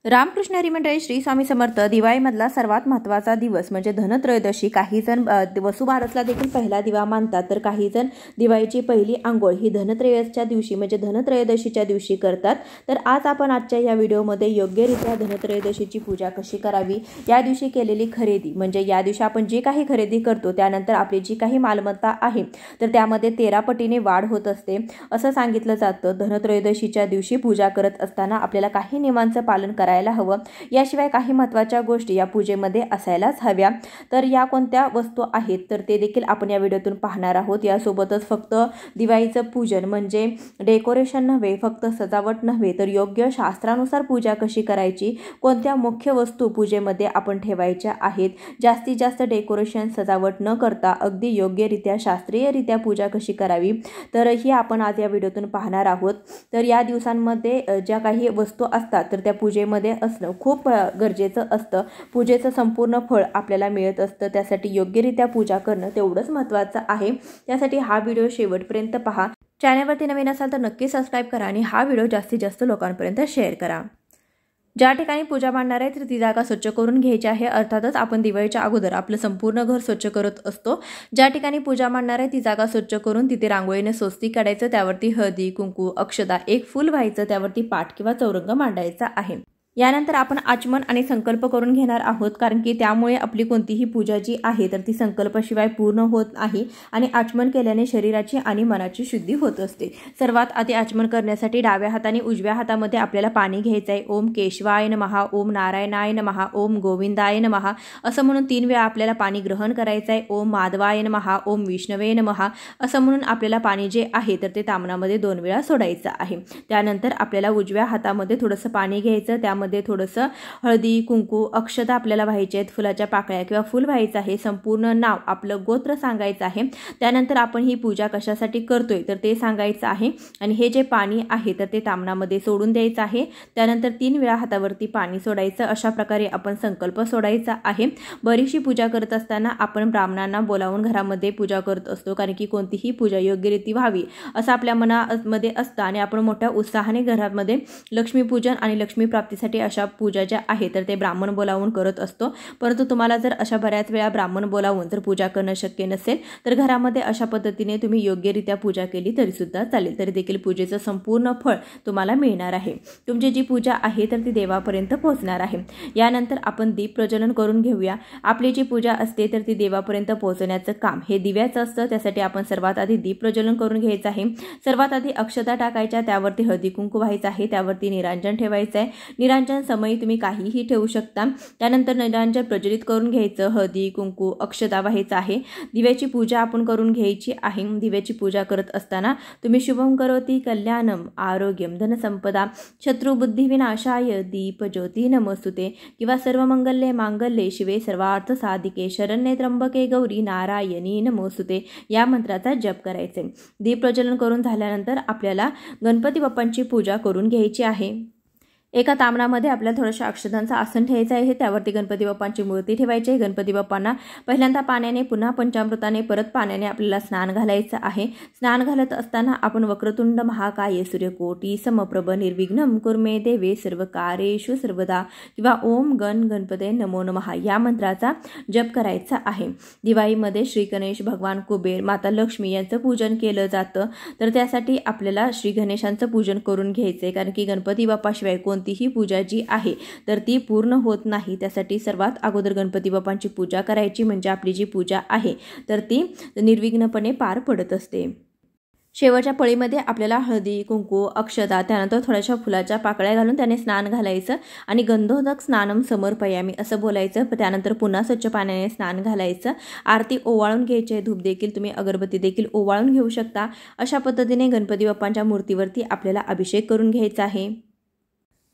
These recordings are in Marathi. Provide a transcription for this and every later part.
रामकृष्ण हरी मंडळी, श्री स्वामी समर्थ. दिवाळीमधला सर्वात महत्त्वाचा दिवस म्हणजे धनत्रयोदशी. काही जण वसुबारसला देखील पहिला दिवा मानतात, तर काही जण दिवाळीची पहिली आंघोळ ही धनत्रयोदशीच्या दिवशी म्हणजे धनत्रयोदशीच्या दिवशी करतात. तर आज आपण आजच्या या व्हिडिओमध्ये योग्यरित्या धनत्रयोदशीची पूजा कशी करावी, या दिवशी केलेली खरेदी म्हणजे या दिवशी आपण जे काही खरेदी करतो त्यानंतर आपली जी काही मालमत्ता आहे तर त्यामध्ये 13 पटीने वाढ होत असते असं सांगितलं जातं. धनत्रयोदशीच्या दिवशी पूजा करत असताना आपल्याला काही नियमांचं पालन करायला हवं. याशिवाय काही महत्त्वाच्या गोष्टी या पूजेमध्ये असायलाच हव्या. तर या कोणत्या वस्तू आहेत तर ते देखील आपण या व्हिडिओतून पाहणार आहोत. यासोबतच फक्त दिवाळीचं पूजन म्हणजे डेकोरेशन नव्हे, फक्त सजावट नव्हे, तर योग्य शास्त्रानुसार पूजा कशी करायची, कोणत्या मुख्य वस्तू पूजेमध्ये आपण ठेवायच्या आहेत, जास्तीत जास्त डेकोरेशन सजावट न करता अगदी योग्यरित्या शास्त्रीयरित्या पूजा कशी करावी, तर ही आपण आज या व्हिडिओतून पाहणार आहोत. तर या दिवसांमध्ये ज्या काही वस्तू असतात तर त्या पूजेमध्ये असणं खूप गरजेचं असतं. पूजेचं संपूर्ण फळ आपल्याला मिळत असतं. त्यासाठी योग्यरित्या पूजा करणं तेवढंच महत्त्वाचं आहे. त्यासाठी हा व्हिडिओ शेवटपर्यंत पहा. चॅनलवरती नवीन असाल तर नक्की सबस्क्राईब करा आणि हा व्हिडिओ जास्तीत जास्त लोकांपर्यंत शेअर करा. ज्या ठिकाणी पूजा मांडणार आहे तर ती जागा स्वच्छ करून घ्यायची आहे. अर्थातच आपण दिवाळीच्या अगोदर आपलं संपूर्ण घर स्वच्छ करत असतो. ज्या ठिकाणी पूजा मांडणार आहे ती जागा स्वच्छ करून तिथे रांगोळीने स्वस्तिक काढायचं, त्यावरती हळदी कुंकू अक्षता एक फूल व्हायचं, त्यावरती पाट किंवा चौरंग मांडायचा आहे. यानंतर आपण आचमन आणि संकल्प करून घेणार आहोत, कारण की त्यामुळे आपली कोणतीही पूजा जी आहे तर ती संकल्पाशिवाय पूर्ण होत नाही आणि आचमन केल्याने शरीराची आणि मनाची शुद्धी होत असते. सर्वात आधी आचमन करण्यासाठी डाव्या हाताने उजव्या हातामध्ये आपल्याला पाणी घ्यायचं आहे. ओम केशवाय नमः, ओम नारायणाय नमः, ओम गोविंदाय नमः असं म्हणून 3 वेळा आपल्याला पाणी ग्रहण करायचं आहे. ओम माधवाय नमः, ओम विष्णवे नमः असं म्हणून आपल्याला पाणी जे आहे तर ते तामणामध्ये 2 वेळा सोडायचं आहे. त्यानंतर आपल्याला उजव्या हातामध्ये थोडंसं पाणी घ्यायचं, त्यामध्ये थोडंसं हळदी कुंकू अक्षता आपल्याला व्हायचे आहेत, फुलाच्या पाकळ्या किंवा फुल व्हायचं आहे, संपूर्ण नाव आपलं गोत्र सांगायचं आहे. त्यानंतर आपण ही पूजा कशासाठी करतोय तर ते सांगायचं आहे आणि हे जे पाणी आहे तर ते तामणामध्ये सोडून द्यायचं आहे. त्यानंतर 3 वेळा हातावरती पाणी सोडायचं. अशा प्रकारे आपण संकल्प सोडायचा आहे. बरीचशी पूजा करत असताना आपण ब्राह्मणांना बोलावून घरामध्ये पूजा करत असतो, कारण की कोणतीही पूजा योग्यरीती व्हावी असं आपल्या मनामध्ये असतं आणि आपण मोठ्या उत्साहाने घरामध्ये लक्ष्मीपूजन आणि लक्ष्मी प्राप्तीसाठी अशा पूजा ज्या आहे तर ते ब्राह्मण बोलावून करत असतो. परंतु तुम्हाला जर अशा बऱ्याच वेळा ब्राह्मण बोलावून जर पूजा करणं शक्य नसेल तर घरामध्ये अशा पद्धतीने तुम्ही योग्यरित्या पूजा केली तरी सुद्धा चालेल. तरी देखील पूजेचं संपूर्ण फळ तुम्हाला मिळणार आहे. तुमची जी पूजा आहे तर ती देवापर्यंत पोहोचणार आहे. यानंतर आपण दीप प्रज्वलन करून घेऊया. आपली जी पूजा असते तर ती देवापर्यंत पोहोचण्याचं काम हे दिव्याचं असतं. त्यासाठी आपण सर्वात आधी दीप प्रज्वलन करून घ्यायचं आहे. सर्वात आधी अक्षता टाकायच्या, त्यावरती हळदी कुंकू व्हायचं आहे, त्यावरती निरांजन ठेवायचं आहे. निरांजन समयी तुम्ही काहीही ठेवू शकता. त्यानंतर निरांजन प्रज्वलित करून घ्यायचं, हळदी कुंकू अक्षता व्हायचं आहे. दिव्याची पूजा आपण करून घ्यायची आहे. दिव्याची पूजा करत असताना तुम्ही शुभम करोति कल्याणम आरोग्यम धनसंपदा शत्रुबुद्धी विनाशाय दीप ज्योती नमोस्तुते किंवा सर्वमंगल्ये मांगल्ये शिवे सर्वार्थ साधिके शरण्ये त्र्यंबके गौरी नारायणी नमोस्तुते या मंत्राचा जप करायचे. दीप प्रज्वलन करून झाल्यानंतर आपल्याला गणपती बाप्पांची पूजा करून घ्यायची आहे. एका तामणामध्ये आपल्याला थोड्याशा अक्षतांचं आसन ठेवायचं आहे. त्यावरती गणपती बाप्पांची मूर्ती ठेवायची आहे. गणपती बाप्पांना पहिल्यांदा पाण्याने पुन्हा पंचामृताने परत पाण्याने आपल्याला स्नान घालायचं आहे. स्नान घालत असताना आपण वक्रतुंड महाकाय सूर्यकोटी समप्रभ निर्विघ्नं कुर्मे देवे सर्वकार्येषु सर्वदा किंवा ओम गण गणपते नमो नमः या मंत्राचा जप करायचा आहे. दिवाळीमध्ये श्री गणेश, भगवान कुबेर, माता लक्ष्मी यांचं पूजन केलं जातं. तर त्यासाठी आपल्याला श्री गणेशांचं पूजन करून घ्यायचं आहे, कारण की गणपती बाप्पाशिवाय कोणतीही पूजा जी आहे तर ती पूर्ण होत नाही. त्यासाठी सर्वात अगोदर गणपती बाप्पांची पूजा करायची म्हणजे आपली जी पूजा आहे तर ती निर्विघ्नपणे पार पडत असते. शेवटच्या पळीमध्ये आपल्याला हळदी कुंकू अक्षता त्यानंतर थोड्याशा फुलाच्या पाकळ्या घालून त्याने स्नान घालायचं आणि गंधोदक स्नानम समर्पयामी असं बोलायचं. त्यानंतर पुन्हा स्वच्छ पाण्याने स्नान घालायचं. आरती ओवाळून घ्यायची. धूप देखील तुम्ही अगरबत्ती देखील ओवाळून घेऊ शकता. अशा पद्धतीने गणपती बाप्पांच्या मूर्तीवरती आपल्याला अभिषेक करून घ्यायचा आहे.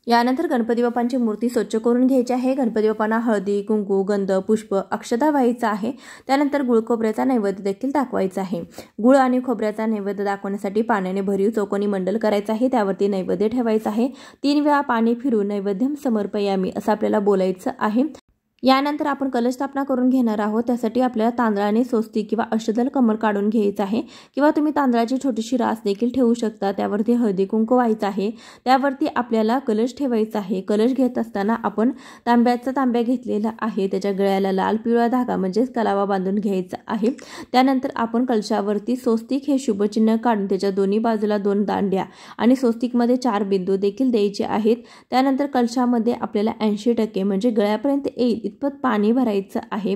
यानंतर गणपती बाप्पांची मूर्ती स्वच्छ करून घ्यायची आहे. गणपती बाप्पांना हळदी कुंकू गंध पुष्प अक्षता व्हायचा आहे. त्यानंतर गुळ खोबऱ्याचा नैवेद्य देखील दाखवायचा आहे. गुळ आणि खोबऱ्याचा नैवेद्य दाखवण्यासाठी पाण्याने भरीव चौकोनी मंडल करायचं आहे. त्यावरती नैवेद्य ठेवायचं आहे. 3 वेळा पाणी फिरून नैवेद्यम समर्पयामी असं आपल्याला बोलायचं आहे. यानंतर आपण कलश स्थापना करून घेणार आहोत। त्यासाठी आपल्याला तांदळाने स्वस्तिक किंवा अष्टदल कमळ काढून घ्यायचं आहे किंवा तुम्ही तांदळाची छोटीशी रास देखील ठेवू शकता। त्यावरती हळदी कुंकू व्हायचं आहे। त्यावरती आपल्याला कलश ठेवायचा आहे। कलश घेत असताना आपण तांब्या घेतलेला आहे, त्याच्या गळ्याला लाल पिवळा धागा म्हणजेच कलावा बांधून घ्यायचा आहे। त्यानंतर आपण कलशावरती स्वस्तिक हे शुभचिन्ह काढून त्याच्या दोन्ही बाजूला 2 दांड्या आणि स्वस्तिकमध्ये 4 बिंदू देखील द्यायचे आहेत। त्यानंतर कलशामध्ये आपल्याला 80% म्हणजे गळ्यापर्यंत येईल इतपत पाणी भरायचं आहे।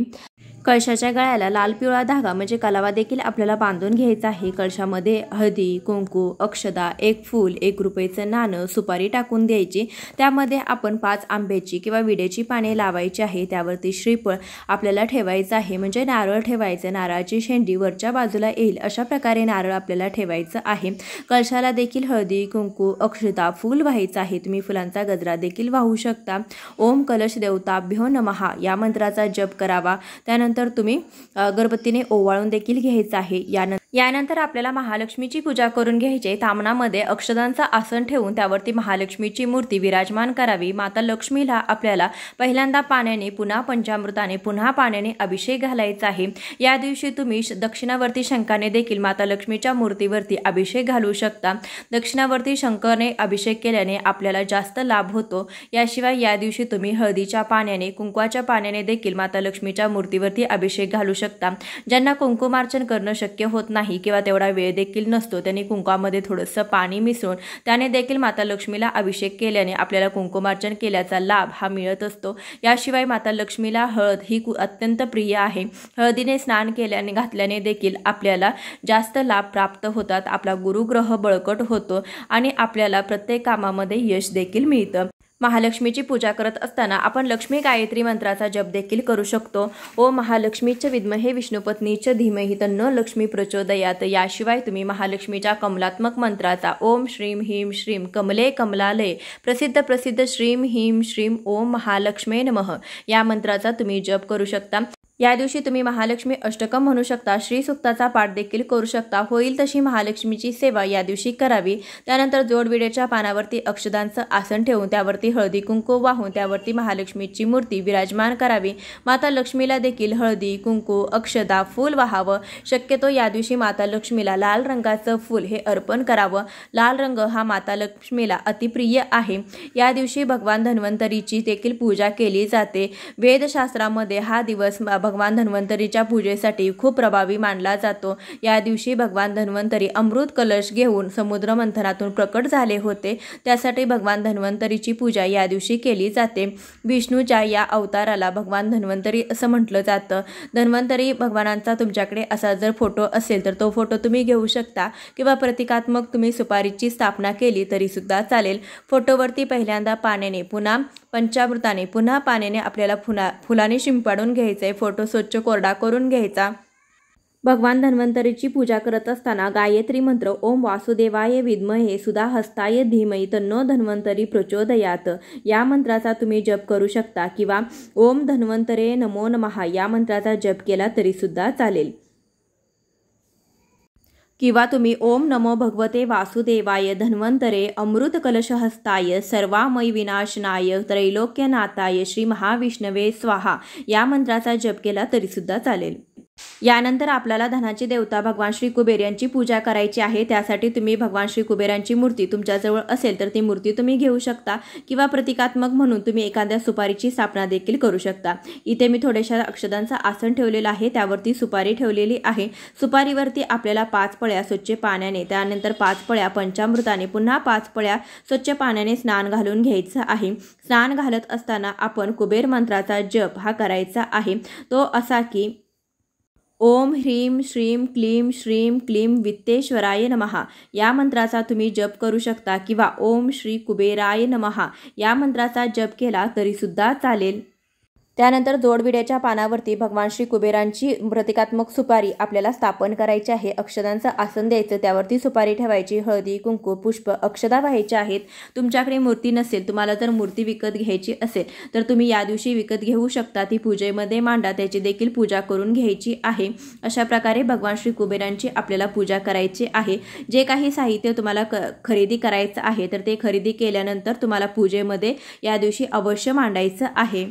कळशाच्या गळ्याला लाल पिवळा धागा म्हणजे कलावा देखील आपल्याला बांधून घ्यायचा आहे। कळशामध्ये हळदी कुंकू अक्षदा 1 फूल 1 रुपयाचं नाणं सुपारी टाकून द्यायची। त्यामध्ये आपण 5 आंब्याची किंवा विड्याची पाने लावायची आहे। त्यावरती श्रीफळ आपल्याला ठेवायचं आहे म्हणजे नारळ ठेवायचं। नारळाची शेंडी वरच्या बाजूला येईल अशा प्रकारे नारळ आपल्याला ठेवायचं आहे। कळशाला देखील हळदी कुंकू अक्षता फूल व्हायचं आहे। तुम्ही फुलांचा गजरा देखील वाहू शकता। ओम कलश देवताभ्यो नमः या मंत्राचा जप करावा। त्यानंतर तुम्ही अगरबत्तीने ओवाळून देखील घ्यायचं आहे। यानंतर आपल्याला महालक्ष्मीची पूजा करून घ्यायची। तामणामध्ये अक्षदांचं आसन ठेवून त्यावरती महालक्ष्मीची मूर्ती विराजमान करावी। माता लक्ष्मीला आपल्याला पहिल्यांदा पाण्याने पुन्हा पंचामृताने पुन्हा पाण्याने अभिषेक घालायचा आहे। या दिवशी तुम्ही दक्षिणावर्ती शंखाने देखील माता लक्ष्मीच्या मूर्तीवरती अभिषेक घालू शकता। दक्षिणावर्ती शंखाने अभिषेक केल्याने आपल्याला जास्त लाभ होतो। याशिवाय या दिवशी तुम्ही हळदीच्या पाण्याने कुंकवाच्या पाण्याने देखील माता लक्ष्मीच्या मूर्तीवरती अभिषेक घालू शकता। ज्यांना कुंकुमार्चन करणं शक्य होत नाही किंवा तेवढा वेळ देखील नसतो त्यांनी कुंकवामध्ये थोडंसं पाणी मिसळून त्याने देखील माता लक्ष्मीला अभिषेक केल्याने आपल्याला कुंकुमार्चन केल्याचा लाभ हा मिळत असतो। याशिवाय माता लक्ष्मीला हळद ही अत्यंत प्रिय आहे। हळदीने स्नान केल्याने घातल्याने देखील आपल्याला जास्त लाभ प्राप्त होतात। आपला गुरुग्रह बळकट होतो आणि आपल्याला प्रत्येक कामामध्ये यश देखील मिळतं। महालक्ष्मीची पूजा करत असताना आपण लक्ष्मी गायत्री मंत्राचा जप देखील करू शकतो। ओम महालक्ष्मीच विद्महे विष्णुपत्नीच धीमहि तन्नो लक्ष्मी प्रचोदयात। याशिवाय तुम्ही महालक्ष्मीच्या कमलात्मक मंत्राचा ओम श्रीम ह्रीम श्रीम कमले कमलालये प्रसिद्ध श्रीम ह्रीम श्रीम ओम महालक्ष्मे नमः या मंत्राचा तुम्ही जप करू शकता। या दिवशी तुम्ही महालक्ष्मी अष्टकम म्हणू शकता। श्री सूक्ताचा पाठ देखील करू शकता। होईल तशी महालक्ष्मीची सेवा या दिवशी करावी। त्यानंतर जोडविड्याच्या पानावरती अक्षदांचं आसन ठेवून त्यावरती हळदी कुंकू वाहून त्यावरती महालक्ष्मीची मूर्ती विराजमान करावी। माता लक्ष्मीला देखील हळदी कुंकू अक्षदा फूल वाहावं। शक्यतो या दिवशी माता लक्ष्मीला लाल रंगाचं फूल हे अर्पण करावं। लाल रंग हा माता लक्ष्मीला अतिप्रिय आहे। या दिवशी भगवान धन्वंतरीची देखील पूजा केली जाते। वेदशास्त्रामध्ये हा दिवस भगवान धन्वंतरीच्या पूजेसाठी खूप प्रभावी मानला जातो। या दिवशी भगवान धन्वंतरी अमृत कलश घेऊन समुद्र मंथनातून प्रकट झाले होते। त्यासाठी भगवान धन्वंतरीची पूजा या दिवशी केली जाते। विष्णूच्या या अवताराला भगवान धन्वंतरी असं म्हटलं जातं। धन्वंतरी भगवानांचा तुमच्याकडे असा जर फोटो असेल तर तो फोटो तुम्ही घेऊ शकता किंवा प्रतिकात्मक तुम्ही सुपारीची स्थापना केली तरी सुद्धा चालेल। फोटोवरती पहिल्यांदा पाण्याने पुन्हा पंचामृताने पुन्हा पाण्याने आपल्याला फुलाने शिंपडून घ्यायचे। फोटो स्वच्छ कोरडा करून घ्यायचा। भगवान धन्वंतरीची पूजा करत असताना गायत्री मंत्र ओम वासुदेवाय विद्महे सुधाहस्ताय धीमहि तन्नो धन्वंतरी प्रचोदयात या मंत्राचा तुम्ही जप करू शकता किंवा ओम धन्वंतरे नमो नमः या मंत्राचा जप केला तरी सुद्धा चालेल। किंवा तुम्ही ओम नमो भगवते वासुदेवाय धन्वंतरे अमृत कलशहस्ताय सर्वामय विनाशनाय त्रैलोक्यनाथाय श्री महाविष्णवे स्वाहा या मंत्राचा जप केला तरी सुद्धा चालेल। यानंतर आपल्याला धनाची देवता भगवान श्री कुबेर यांची पूजा करायची आहे। त्यासाठी तुम्ही भगवान श्री कुबेरांची मूर्ती तुमच्याजवळ असेल तर ती मूर्ती तुम्ही घेऊ शकता किंवा प्रतिकात्मक म्हणून तुम्ही एखाद्या सुपारीची स्थापना देखील करू शकता। इथे मी थोड्याशा अक्षदांचं आसन ठेवलेलं आहे, त्यावरती सुपारी ठेवलेली आहे। सुपारीवरती आपल्याला 5 पळ्या स्वच्छ पाण्याने त्यानंतर 5 पळ्या पंचामृताने पुन्हा 5 पळ्या स्वच्छ पाण्याने स्नान घालून घ्यायचं आहे। स्नान घालत असताना आपण कुबेर मंत्राचा जप हा करायचा आहे। तो असा की ओम ह्रीम श्रीम क्लीम श्रीम क्लीम वित्तेश्वराय नमः या मंत्राचा तुम्ही जप करू शकता किंवा ओम श्री कुबेराय नमः या मंत्राचा जप केला तरी सुद्धा चालेल। त्यानंतर जोडविड्याच्या पानावरती भगवान श्री कुबेरांची प्रतिकात्मक सुपारी आपल्याला स्थापन करायची आहे। अक्षदांचं आसन द्यायचं, त्यावरती सुपारी ठेवायची, हळदी कुंकू पुष्प अक्षदा व्हायच्या आहेत। तुमच्याकडे मूर्ती नसेल, तुम्हाला जर मूर्ती विकत घ्यायची असेल तर तुम्ही या दिवशी विकत घेऊ शकता। ती पूजेमध्ये मांडा, त्याची देखील पूजा करून घ्यायची आहे। अशा प्रकारे भगवान श्री कुबेरांची आपल्याला पूजा करायची आहे। जे काही साहित्य तुम्हाला खरेदी करायचं आहे तर ते खरेदी केल्यानंतर तुम्हाला पूजेमध्ये या दिवशी अवश्य मांडायचं आहे।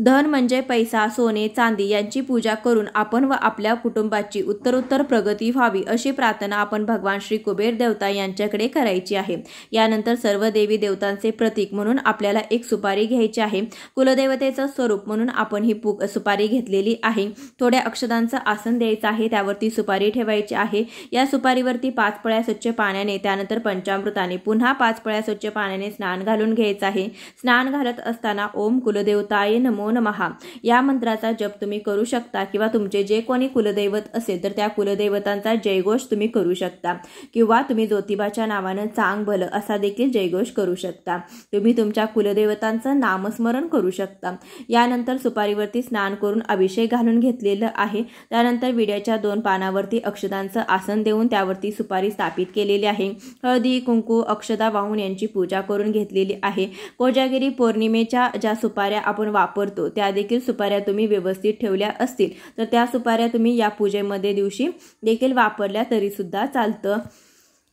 धन म्हणजे पैसा, सोने, चांदी यांची पूजा करून आपण व आपल्या कुटुंबाची उत्तरोत्तर प्रगती व्हावी अशी प्रार्थना आपण भगवान श्री कुबेर देवता यांच्याकडे करायची आहे। यानंतर सर्व देवी देवतांचे प्रतीक म्हणून आपल्याला एक सुपारी घ्यायची आहे। कुलदेवतेचं स्वरूप म्हणून आपण ही सुपारी घेतलेली आहे। थोड्या अक्षतांचं आसन द्यायचं आहे, त्यावरती सुपारी ठेवायची आहे। या सुपारीवरती 5 पळ्या स्वच्छ पाण्याने, त्यानंतर पंचामृताने, पुन्हा 5 पळ्या स्वच्छ पाण्याने स्नान घालून घ्यायचं आहे। स्नान घालत असताना ओम कुलदेवताय नमो नमः या मंत्राचा जप तुम्ही करू शकता किंवा तुमचे जे कोणी कुलदैवत असेल तर त्या कुलदैवतांचा जयघोष तुम्ही करू शकता किंवा तुम्ही ज्योतिबाच्या नावानं चांग भलं असा देखील जयघोष करू शकता। तुम्ही तुमच्या कुलदेवतांचं नामस्मरण करू शकता। यानंतर सुपारीवरती स्नान करून अभिषेक घालून घेतलेलं आहे। त्यानंतर विड्याच्या 2 पानावरती अक्षतांचं आसन देऊन त्यावरती सुपारी स्थापित केलेली आहे। हळदी कुंकू अक्षता वाहून यांची पूजा करून घेतलेली आहे। कोजागिरी पौर्णिमेच्या ज्या सुपाऱ्या आपण वापरतो त्या देखील सुपाऱ्या तुम्ही व्यवस्थित ठेवल्या असतील तर त्या सुपाऱ्या तुम्ही या पूजेमध्ये दिवशी देखील वापरल्या तरी सुद्धा चालतं।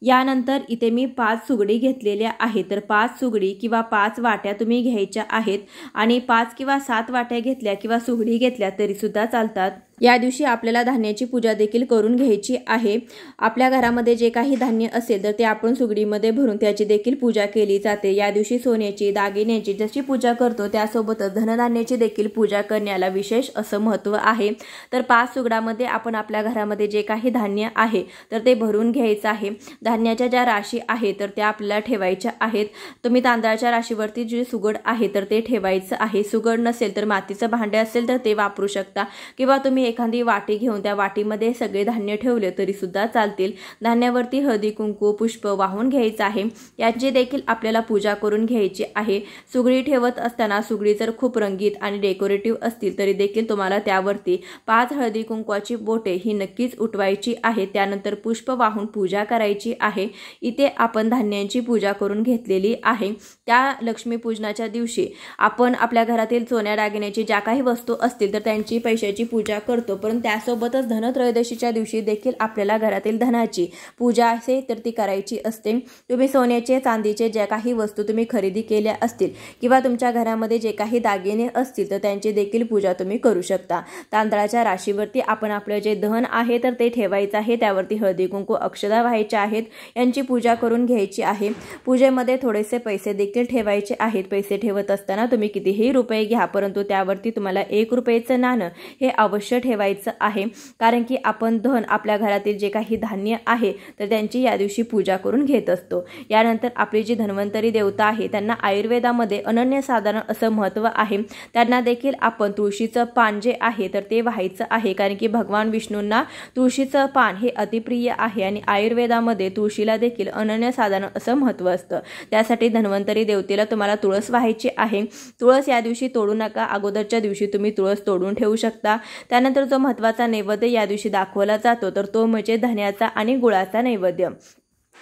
यानंतर इथे मी 5 सुगडी घेतलेल्या आहेत, तर 5 सुगडी किंवा 5 वाट्या तुम्ही घ्यायच्या आहेत आणि 5 किंवा 7 वाट्या घेतल्या किंवा सुगडी घेतल्या तरी सुद्धा चालतात। या दिवशी आपल्याला धान्याची पूजा देखील करून घ्यायची आहे। आपल्या घरामध्ये जे काही धान्य असेल तर ते आपण सुगडीमध्ये भरून त्याची देखील पूजा केली जाते। या दिवशी सोन्याची, दागिन्याची जशी पूजा करतो त्यासोबतच धनधान्याची देखील पूजा करण्याला विशेष असं महत्त्व आहे। तर 5 सुगडामध्ये आपण आपल्या घरामध्ये जे काही धान्य आहे तर ते भरून घ्यायचं आहे। धान्याच्या ज्या राशी आहे तर त्या आपल्याला ठेवायच्या आहेत। तुम्ही तांदळाच्या राशीवरती जे सुगड आहे तर ते ठेवायचं आहे। सुगड नसेल तर मातीचं भांडे असेल तर ते वापरू शकता किंवा तुम्ही एखादी वाटी घेऊन त्या वाटीमध्ये सगळे धान्य ठेवले तरी सुद्धा चालतील। धान्यावरती हळदी कुंकू पुष्प वाहून घ्यायचं आहे। याची देखील आपल्याला पूजा करून घ्यायची आहे। सुगडी ठेवत असताना सुगडी जर खूप रंगीत आणि डेकोरेटिव्ह असतील तरी देखील तुम्हाला त्यावरती 5 हळदी कुंकवाची बोटे ही नक्कीच उठवायची आहे। त्यानंतर पुष्प वाहून पूजा करायची आहे। इथे आपण धान्यांची पूजा करून घेतलेली आहे। त्या लक्ष्मी पूजनाच्या दिवशी आपण आपल्या घरातील सोन्या दागिन्याची ज्या काही वस्तू असतील तर त्यांची पैशाची पूजा करतो, परंतु त्यासोबतच धनत्रयोदशीच्या दिवशी देखील आपल्याला घरातील धनाची पूजा असे तर ती करायची असते। तुम्ही सोन्याचे चांदीचे ज्या काही वस्तू तुम्ही खरेदी केल्या असतील किंवा तुमच्या घरामध्ये जे काही दागिने असतील तर त्यांची देखील पूजा तुम्ही करू शकता। तांदळाच्या राशीवरती आपण आपलं जे धन आहे तर ते ठेवायचं आहे। त्यावरती हळदी कुंकू अक्षता व्हायच्या आहेत, यांची पूजा करून घ्यायची आहे। पूजेमध्ये थोडेसे पैसे देखील ठेवायचे आहेत। पैसे ठेवत असताना तुम्ही कितीही रुपये घ्या, परंतु त्यावरती तुम्हाला 1 रुपयाचं नाणं हे अवश्य ठेवायचं आहे, कारण की आपण धन आपल्या घरातील जे काही धान्य आहे तर त्यांची या दिवशी पूजा करून घेत असतो। यानंतर आपली जी धन्वंतरी देवता आहे त्यांना आयुर्वेदामध्ये अनन्यसाधारण असं महत्त्व आहे। त्यांना देखील आपण तुळशीचं पान जे आहे तर ते व्हायचं आहे, कारण की भगवान विष्णूंना तुळशीचं पान हे अतिप्रिय आहे आणि आयुर्वेदामध्ये तुळशीला देखील अनन्यसाधारण असं महत्त्व असतं। त्यासाठी धन्वंतरी देवतेला तुम्हाला तुळस व्हायची आहे। तुळस या दिवशी तोडू नका, अगोदरच्या दिवशी तुम्ही तुळस तोडून ठेवू शकता। त्यानंतर जो महत्त्वाचा नैवेद्य या दिवशी दाखवला जातो तर तो म्हणजे धन्याचा आणि गुळाचा नैवेद्य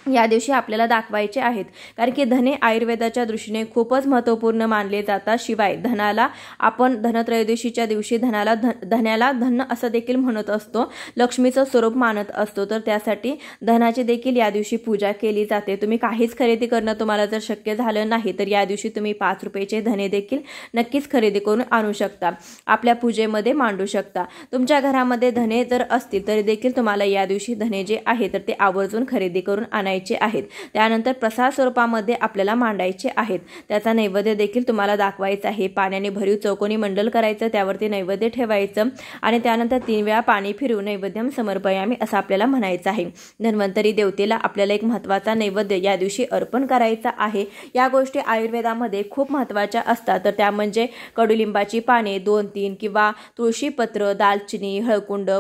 या दिवशी आपल्याला दाखवायचे आहेत, कारण की धने आयुर्वेदाच्या दृष्टीने खूपच महत्त्वपूर्ण मानले जातात। शिवाय धनाला आपण धनत्रयोदशीच्या दिवशी धन्याला धन असं देखील म्हणत असतो, लक्ष्मीचं स्वरूप मानत असतो। तर त्यासाठी धनाची देखील या दिवशी पूजा केली जाते। तुम्ही काहीच खरेदी करणं तुम्हाला जर शक्य झालं नाही तर या दिवशी तुम्ही 5 रुपयाचे धने देखील नक्कीच खरेदी करून आणू शकता, आपल्या पूजेमध्ये मांडू शकता। तुमच्या घरामध्ये धने जर असतील तरी देखील तुम्हाला या दिवशी धने जे आहे तर ते आवर्जून खरेदी करून आणायचे आहेत। त्यानंतर प्रसाद स्वरूपामध्ये आपल्याला मांडायचे आहेत। त्याचा नैवेद्य देखील तुम्हाला दाखवायचा आहे। पाण्याने भरीव चौकोनी मंडल करायचं, त्यावरती नैवेद्य ठेवायचं आणि त्यानंतर 3 वेळा पाणी फिरवून नैवेद्यम समर्पयामी असं आपल्याला म्हणायचं आहे। धन्वंतरी देवतेला आपल्याला एक महत्त्वाचा नैवेद्य या दिवशी अर्पण करायचा आहे। या गोष्टी आयुर्वेदामध्ये खूप महत्त्वाच्या असतात, तर त्या म्हणजे कडुलिंबाची पाने 2-3 किंवा तुळशीपत्र, दालचिनी, हळकुंड,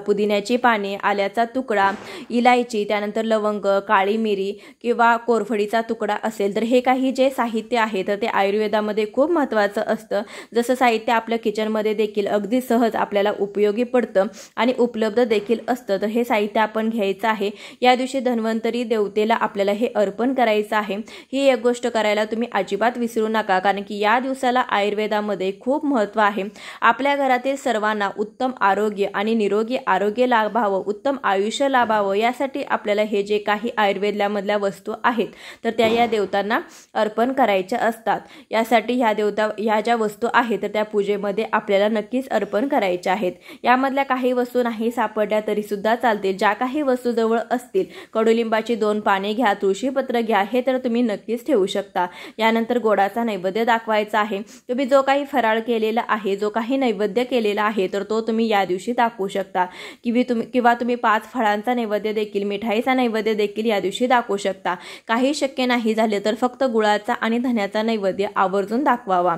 पुदिन्याची पाने, आल्याचा तुकडा, इलायची, त्यानंतर लवंग, काळी मिरी किंवा कोरफडीचा तुकडा असेल तर हे काही जे साहित्य आहे तर ते आयुर्वेदामध्ये खूप महत्त्वाचं असतं। जसं साहित्य आपल्या किचनमध्ये देखील अगदी सहज आपल्याला उपयोगी पडतं आणि उपलब्ध देखील असतं, तर हे साहित्य आपण घ्यायचं आहे। या दिवशी धन्वंतरी देवतेला आपल्याला हे अर्पण करायचं आहे। ही एक गोष्ट करायला तुम्ही अजिबात विसरू नका, कारण की या दिवसाला आयुर्वेदामध्ये खूप महत्त्व आहे। आपल्या घरातील सर्वांना उत्तम आरोग्य आणि निरोगी आरोग्य लाभावं, उत्तम आयुष्य लाभावं यासाठी आपल्याला हे जे काही आयुर्वेदामधल्या वस्तू आहेत तर त्या या देवतांना अर्पण करायच्या असतात। यासाठी ह्या ज्या वस्तू आहेत तर त्या पूजेमध्ये आपल्याला नक्कीच अर्पण करायच्या आहेत। यामधल्या काही वस्तू नाही सापडल्या तरी सुद्धा चालतील। ज्या काही वस्तू जवळ असतील, कडुलिंबाची 2 पाने घ्या, तुळशीपत्र घ्या, हे तर तुम्ही नक्कीच ठेवू शकता। यानंतर गोडाचा नैवेद्य दाखवायचा आहे। तुम्ही जो काही फराळ केलेला आहे, जो काही नैवेद्य केलेला आहे तर तो तुम्ही या दिवशी दाखवू शकता किंवा तुम्ही 5 फळांचा नैवेद्य देखील, मिठाईचा नैवेद्य देखील या दिवशी दाखवू शकता। काही शक्य नाही झाले तर फक्त गुळाचा आणि धन्याचा नैवेद्य आवर्जून दाखवावा।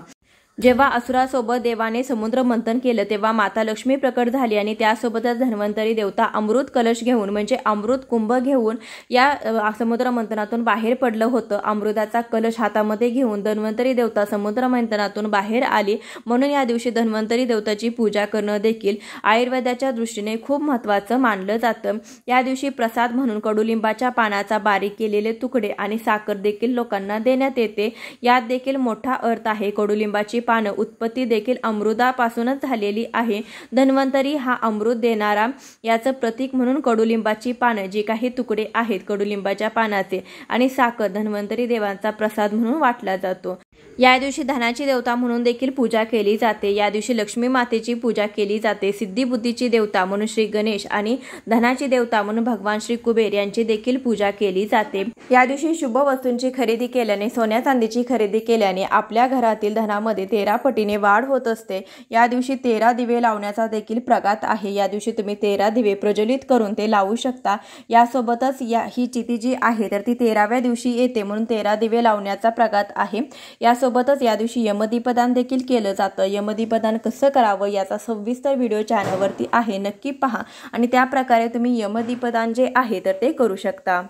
जेव्हा असुरासोबत देवाने समुद्र मंथन केलं तेव्हा माता लक्ष्मी प्रकट झाली आणि त्यासोबतच धन्वंतरी देवता अमृत कलश घेऊन म्हणजे अमृत कुंभ घेऊन या समुद्र मंथनातून बाहेर पडलं होतं। अमृताचा कलश हातामध्ये घेऊन धन्वंतरी देवता समुद्र मंथनातून बाहेर आली। म्हणून या दिवशी धन्वंतरी देवताची पूजा करणं देखील आयुर्वेदाच्या दृष्टीने खूप महत्त्वाचं मानलं जातं। या दिवशी प्रसाद म्हणून कडुलिंबाच्या पानाचा बारीक केलेले तुकडे आणि साखर देखील लोकांना देण्यात येते। यात देखील मोठा अर्थ आहे। कडुलिंबाची पानं उत्पत्ती देखील अमृतापासूनच झालेली आहे। धन्वंतरी हा अमृत देणारा याचं प्रतीक म्हणून कडुलिंबाची पानं, जे काही तुकडे आहेत कडुलिंबाच्या पानाचे आणि साखर धन्वंतरी देवांचा प्रसाद म्हणून वाटला जातो। या दिवशी धनाची देवता म्हणून देखील पूजा केली जाते। या दिवशी लक्ष्मी मातेची पूजा केली जाते। सिद्धी बुद्धीची देवता म्हणून श्री गणेश आणि धनाची देवता म्हणून भगवान श्री कुबेर यांची देखील पूजा केली जाते। या दिवशी शुभ वस्तूंची खरेदी केल्याने, सोन्या चांदीची खरेदी केल्याने आपल्या घरातील धनामध्ये 13 पटीने वाढ होत असते। या दिवशी 13 दिवे लावण्याचा देखील प्रघात आहे। या दिवशी तुम्ही 13 दिवे प्रज्वलित करून ते लावू शकता। यासोबतच ही चिती जी आहे तर ती 13व्या दिवशी येते म्हणून 13 दिवे लावण्याचा प्रघात आहे। यासोबतच या दिवशी यमदीपदान देखील केलं जातं। यमदीपदान कसं करावं याचा सविस्तर व्हिडिओ चॅनलवरती आहे, नक्की पहा आणि त्या प्रकारे तुम्ही यमदीपदान जे आहे तर ते करू शकता।